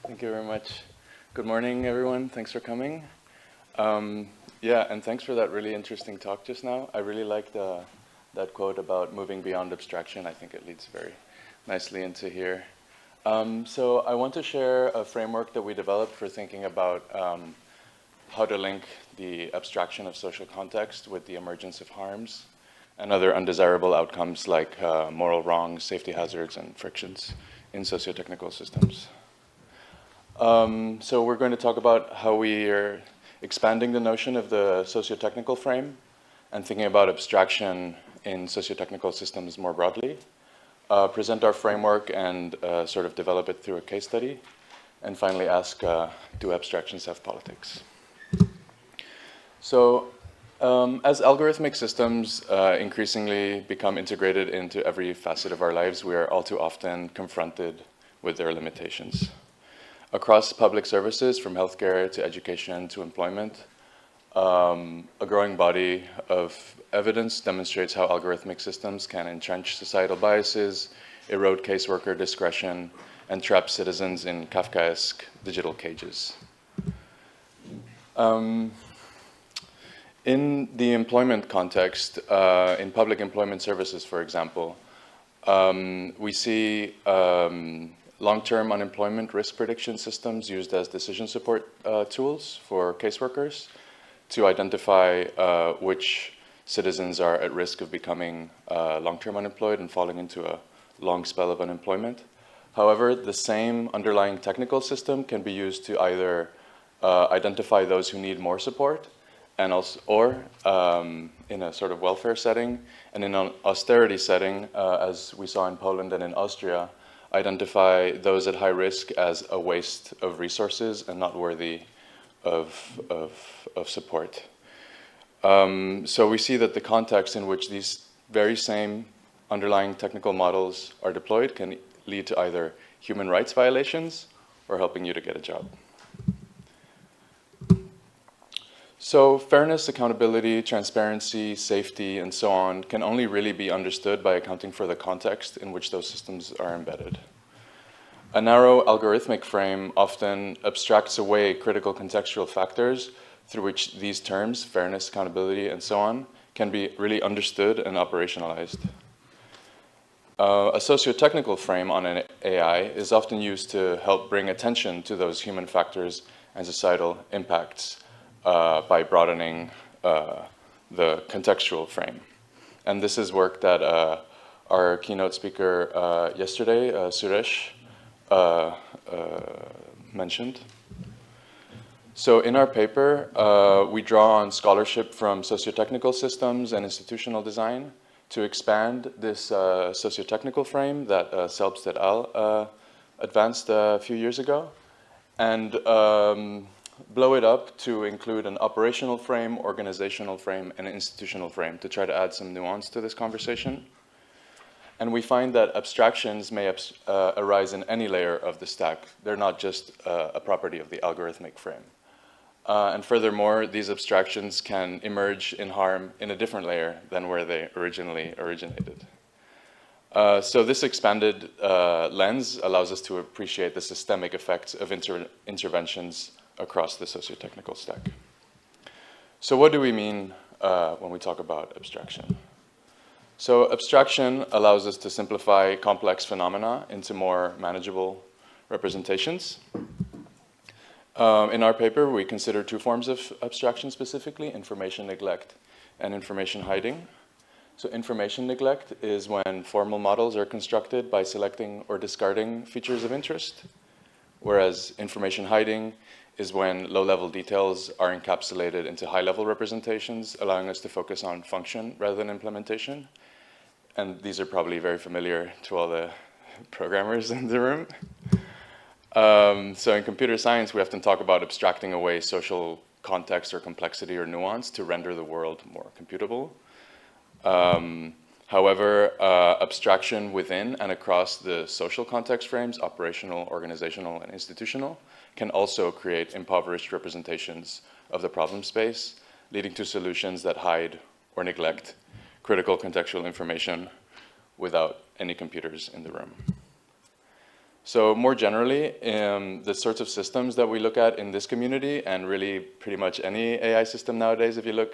Thank you very much. Good morning, everyone. Thanks for coming. Yeah, and thanks for that really interesting talk just now. I really liked that quote about moving beyond abstraction. I think it leads very nicely into here. So I want to share a framework that we developed for thinking about how to link the abstraction of social context with the emergence of harms and other undesirable outcomes like moral wrongs, safety hazards, and frictions in sociotechnical systems. So we're going to talk about how we are expanding the notion of the sociotechnical frame and thinking about abstraction in sociotechnical systems more broadly, present our framework and sort of develop it through a case study, and finally ask, do abstractions have politics? So as algorithmic systems increasingly become integrated into every facet of our lives, we are all too often confronted with their limitations. Across public services, from healthcare to education to employment, a growing body of evidence demonstrates how algorithmic systems can entrench societal biases, erode caseworker discretion, and trap citizens in Kafkaesque digital cages. In the employment context, in public employment services, for example, we see long-term unemployment risk prediction systems used as decision support tools for caseworkers to identify which citizens are at risk of becoming long-term unemployed and falling into a long spell of unemployment. However, the same underlying technical system can be used to either identify those who need more support and also, or in a sort of welfare setting, and in an austerity setting, as we saw in Poland and in Austria, identify those at high risk as a waste of resources and not worthy of support. So we see that the context in which these very same underlying technical models are deployed can lead to either human rights violations or helping you to get a job. So fairness, accountability, transparency, safety, and so on can only really be understood by accounting for the context in which those systems are embedded. A narrow algorithmic frame often abstracts away critical contextual factors through which these terms, fairness, accountability, and so on, can be really understood and operationalized. A sociotechnical frame on an AI is often used to help bring attention to those human factors and societal impacts by broadening the contextual frame. And this is work that our keynote speaker yesterday, Suresh, mentioned. So in our paper, we draw on scholarship from sociotechnical systems and institutional design to expand this sociotechnical frame that Selbst et al. Advanced a few years ago, and blow it up to include an operational frame, organizational frame, and an institutional frame to try to add some nuance to this conversation. And we find that abstractions may arise in any layer of the stack. They're not just a property of the algorithmic frame. And furthermore, these abstractions can emerge in harm in a different layer than where they originally originated. So this expanded lens allows us to appreciate the systemic effects of interventions across the sociotechnical stack. So what do we mean when we talk about abstraction? So abstraction allows us to simplify complex phenomena into more manageable representations. In our paper, we consider two forms of abstraction specifically: information neglect and information hiding. So information neglect is when formal models are constructed by selecting or discarding features of interest, whereas information hiding is when low-level details are encapsulated into high-level representations, allowing us to focus on function rather than implementation. And these are probably very familiar to all the programmers in the room. So in computer science, we often talk about abstracting away social context or complexity or nuance to render the world more computable. However, abstraction within and across the social context frames, operational, organizational, and institutional, can also create impoverished representations of the problem space, leading to solutions that hide or neglect critical contextual information without any computers in the room. So more generally, the sorts of systems that we look at in this community, and really pretty much any AI system nowadays, if you look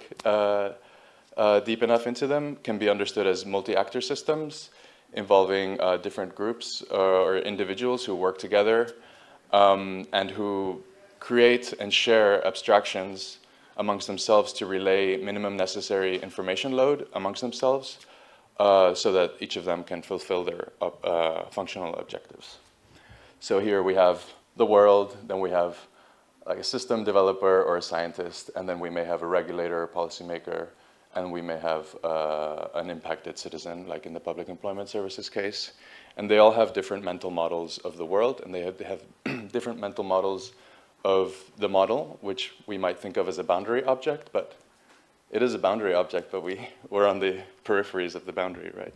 deep enough into them, can be understood as multi-actor systems involving different groups or individuals who work together and who create and share abstractions amongst themselves to relay minimum necessary information load amongst themselves so that each of them can fulfill their functional objectives. So here we have the world, then we have like a system developer or a scientist, and then we may have a regulator or policymaker, and we may have an impacted citizen, like in the public employment services case. And they all have different mental models of the world, and they have different mental models of the model, which we might think of as a boundary object, but it is a boundary object, but we're on the peripheries of the boundary, right?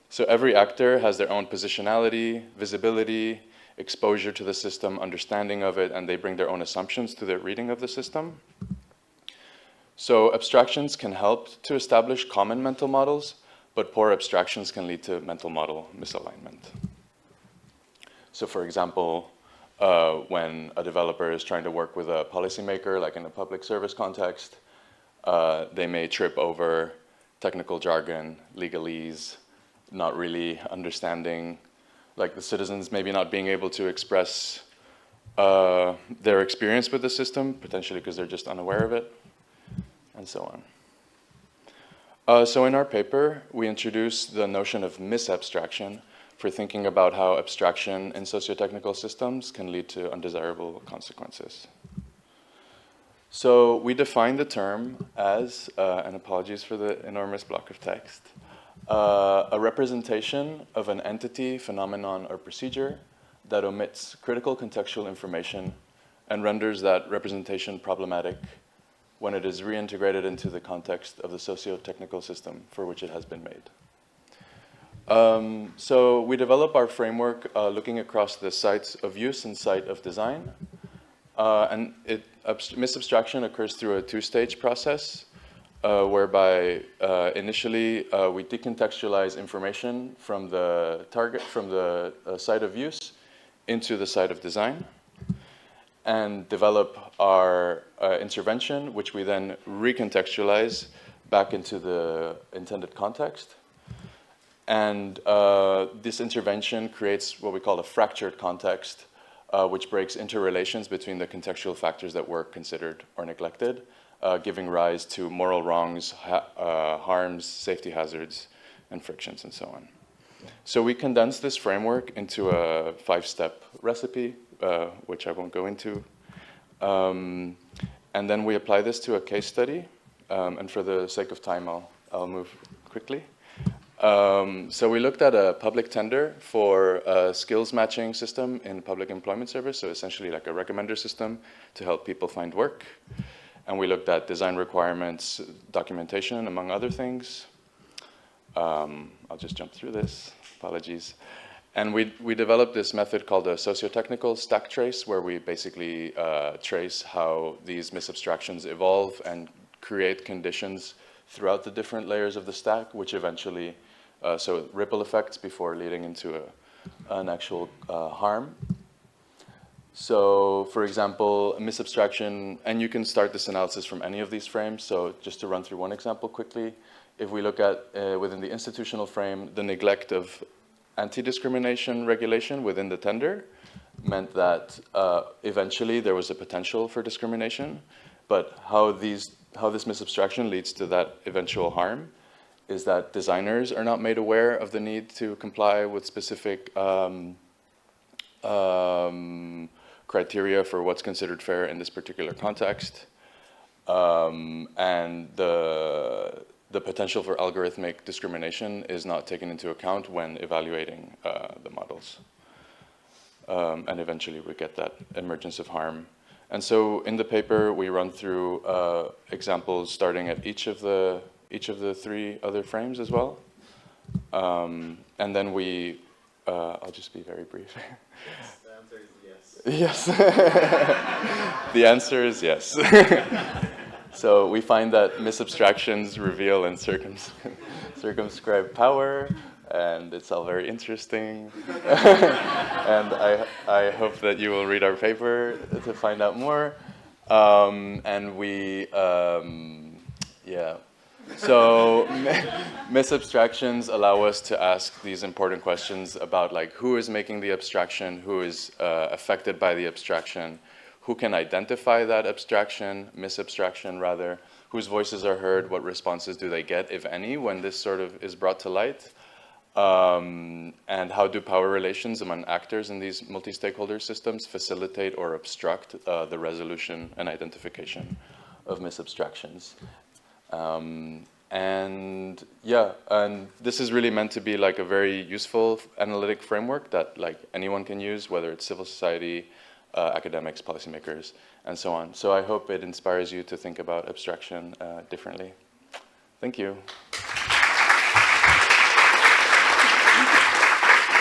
So every actor has their own positionality, visibility, exposure to the system, understanding of it, and they bring their own assumptions to their reading of the system. So abstractions can help to establish common mental models, but poor abstractions can lead to mental model misalignment. So for example, when a developer is trying to work with a policymaker, like in a public service context, they may trip over technical jargon, legalese, not really understanding, like the citizens maybe not being able to express their experience with the system, potentially because they're just unaware of it, and so on. So in our paper, we introduce the notion of misabstraction for thinking about how abstraction in sociotechnical systems can lead to undesirable consequences. So we define the term as, and apologies for the enormous block of text, a representation of an entity, phenomenon, or procedure that omits critical contextual information and renders that representation problematic when it is reintegrated into the context of the socio-technical system for which it has been made. So we develop our framework looking across the sites of use and site of design. And misabstraction occurs through a two-stage process whereby initially we decontextualize information from the target, from the site of use into the site of design, and develop our intervention, which we then recontextualize back into the intended context. And this intervention creates what we call a fractured context, which breaks interrelations between the contextual factors that were considered or neglected, giving rise to moral wrongs, harms, safety hazards, and frictions, and so on. So we condense this framework into a 5-step recipe, which I won't go into. And then we apply this to a case study. And for the sake of time, I'll move quickly. So we looked at a public tender for a skills matching system in public employment service, so essentially like a recommender system to help people find work. And we looked at design requirements, documentation, among other things. I'll just jump through this, apologies. And we developed this method called a sociotechnical stack trace, where we basically trace how these misabstractions evolve and create conditions throughout the different layers of the stack, which eventually, so ripple effects before leading into an actual harm. So for example, misabstraction, and you can start this analysis from any of these frames, so just to run through one example quickly, if we look at, within the institutional frame, the neglect of anti-discrimination regulation within the tender meant that eventually there was a potential for discrimination, but how this misabstraction leads to that eventual harm is that designers are not made aware of the need to comply with specific criteria for what's considered fair in this particular context, and the potential for algorithmic discrimination is not taken into account when evaluating the models. And eventually we get that emergence of harm. And so in the paper, we run through examples starting at each of the 3 other frames as well. And then we, I'll just be very brief. Yes, the answer is yes. Yes. The answer is yes. So we find that misabstractions reveal and circumscribe power, and it's all very interesting. And I hope that you will read our paper to find out more. And we, yeah. So misabstractions allow us to ask these important questions about like who is making the abstraction, who is affected by the abstraction, who can identify that abstraction, misabstraction rather, whose voices are heard, what responses do they get, if any, when this sort of is brought to light, and how do power relations among actors in these multi-stakeholder systems facilitate or obstruct the resolution and identification of misabstractions. And yeah, and this is really meant to be like a very useful analytic framework that like anyone can use, whether it's civil society, academics, policymakers, and so on. So I hope it inspires you to think about abstraction differently. Thank you.